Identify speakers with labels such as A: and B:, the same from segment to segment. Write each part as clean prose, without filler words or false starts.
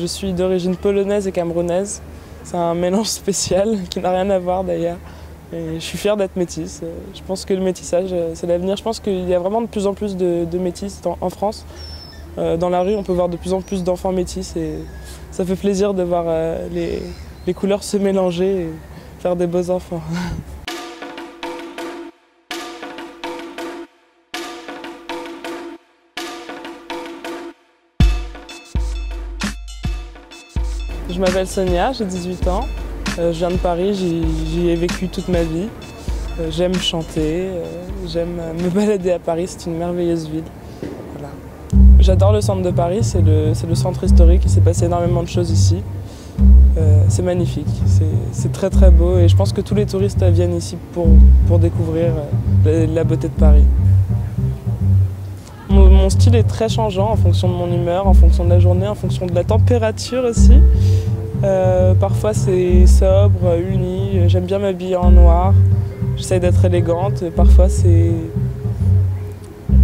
A: Je suis d'origine polonaise et camerounaise. C'est un mélange spécial qui n'a rien à voir d'ailleurs. Et je suis fière d'être métisse. Je pense que le métissage, c'est l'avenir. Je pense qu'il y a vraiment de plus en plus de métis en France. Dans la rue, on peut voir de plus en plus d'enfants métis et ça fait plaisir de voir les couleurs se mélanger et faire des beaux enfants. Je m'appelle Sonia, j'ai 18 ans. Je viens de Paris, j'y ai vécu toute ma vie. J'aime chanter, j'aime me balader à Paris, c'est une merveilleuse ville. Voilà. J'adore le centre de Paris, c'est le centre historique, il s'est passé énormément de choses ici. C'est magnifique, c'est très très beau et je pense que tous les touristes viennent ici pour découvrir la beauté de Paris. Mon style est très changeant en fonction de mon humeur, en fonction de la journée, en fonction de la température aussi. Parfois c'est sobre, uni, j'aime bien m'habiller en noir, j'essaie d'être élégante. Parfois c'est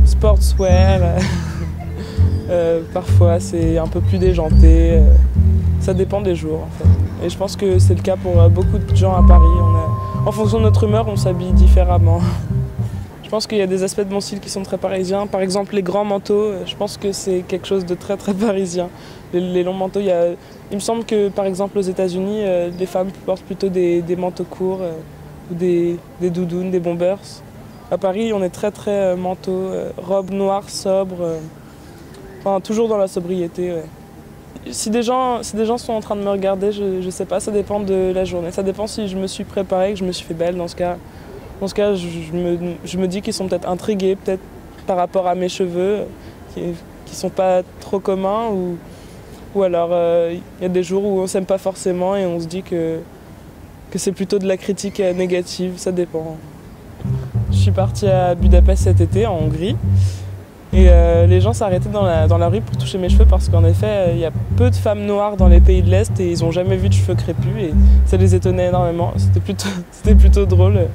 A: sportswear, parfois c'est un peu plus déjanté. Ça dépend des jours en fait. Et je pense que c'est le cas pour beaucoup de gens à Paris. En fonction de notre humeur, on s'habille différemment. Je pense qu'il y a des aspects de mon style qui sont très parisiens. Par exemple, les grands manteaux, je pense que c'est quelque chose de très très parisien. Les longs manteaux, il me semble que par exemple aux États-Unis, les femmes portent plutôt des manteaux courts ou des doudounes, des bombers. À Paris, on est très très manteau, robe noire, sobre, enfin toujours dans la sobriété. Ouais. Si des gens sont en train de me regarder, je sais pas, ça dépend de la journée. Ça dépend si je me suis préparée, que je me suis fait belle. Dans ce cas, je me dis qu'ils sont peut-être intrigués, peut-être par rapport à mes cheveux, qui sont pas trop communs, ou alors il y a des jours où on s'aime pas forcément et on se dit que c'est plutôt de la critique négative, ça dépend. Je suis partie à Budapest cet été, en Hongrie, et les gens s'arrêtaient dans la rue pour toucher mes cheveux parce qu'en effet, il y a peu de femmes noires dans les pays de l'Est et ils n'ont jamais vu de cheveux crépus et ça les étonnait énormément. C'était plutôt drôle.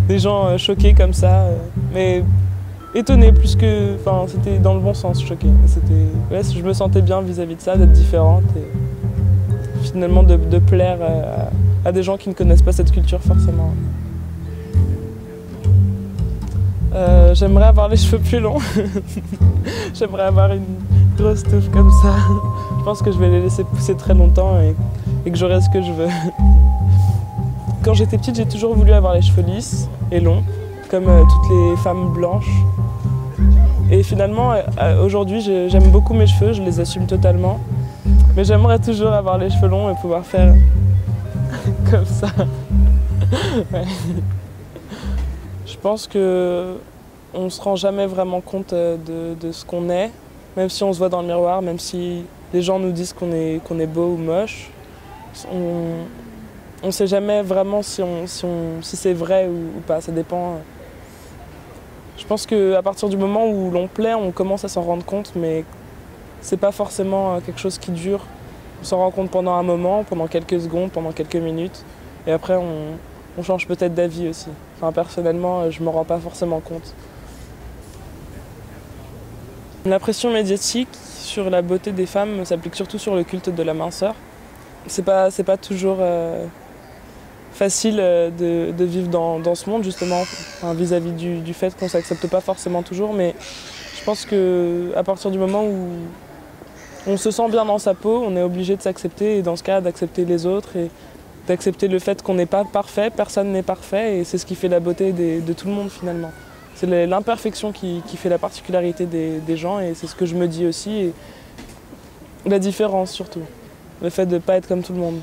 A: Des gens choqués comme ça, mais étonnés plus que... Enfin, c'était dans le bon sens, choqués. Ouais, je me sentais bien vis-à-vis de ça, d'être différente et finalement de plaire à des gens qui ne connaissent pas cette culture forcément. J'aimerais avoir les cheveux plus longs. J'aimerais avoir une grosse touffe comme ça. Je pense que je vais les laisser pousser très longtemps et que j'aurai ce que je veux. Quand j'étais petite, j'ai toujours voulu avoir les cheveux lisses et longs, comme toutes les femmes blanches. Et finalement, aujourd'hui, j'aime beaucoup mes cheveux, je les assume totalement. Mais j'aimerais toujours avoir les cheveux longs et pouvoir faire comme ça. Ouais. Je pense qu'on ne se rend jamais vraiment compte de ce qu'on est, même si on se voit dans le miroir, même si les gens nous disent qu'on est beau ou moche. On ne sait jamais vraiment si c'est vrai ou pas, ça dépend. Je pense qu'à partir du moment où l'on plaît, on commence à s'en rendre compte, mais c'est pas forcément quelque chose qui dure. On s'en rend compte pendant un moment, pendant quelques secondes, pendant quelques minutes, et après on change peut-être d'avis aussi. Enfin, personnellement, je ne m'en rends pas forcément compte. La pression médiatique sur la beauté des femmes s'applique surtout sur le culte de la minceur. C'est pas toujours facile de vivre dans ce monde, justement, vis-à-vis du fait qu'on ne s'accepte pas forcément toujours, mais je pense qu'à partir du moment où on se sent bien dans sa peau, on est obligé de s'accepter, et dans ce cas, d'accepter les autres, et d'accepter le fait qu'on n'est pas parfait, personne n'est parfait, et c'est ce qui fait la beauté de tout le monde, finalement. C'est l'imperfection qui fait la particularité des gens, et c'est ce que je me dis aussi, et la différence surtout, le fait de ne pas être comme tout le monde.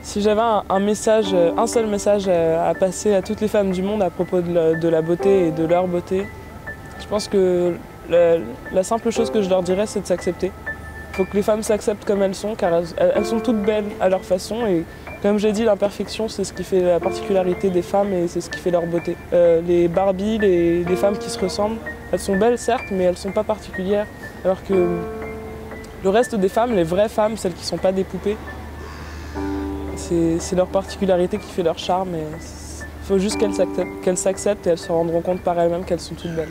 A: Si j'avais un seul message à passer à toutes les femmes du monde à propos de la beauté et de leur beauté, je pense que la simple chose que je leur dirais, c'est de s'accepter. Il faut que les femmes s'acceptent comme elles sont, car elles sont toutes belles à leur façon. Et comme j'ai dit, l'imperfection, c'est ce qui fait la particularité des femmes et c'est ce qui fait leur beauté. Les Barbie, les femmes qui se ressemblent, elles sont belles certes, mais elles ne sont pas particulières. Alors que le reste des femmes, les vraies femmes, celles qui ne sont pas des poupées, c'est leur particularité qui fait leur charme. Il faut juste qu'elles s'acceptent et elles se rendront compte par elles-mêmes qu'elles sont toutes belles.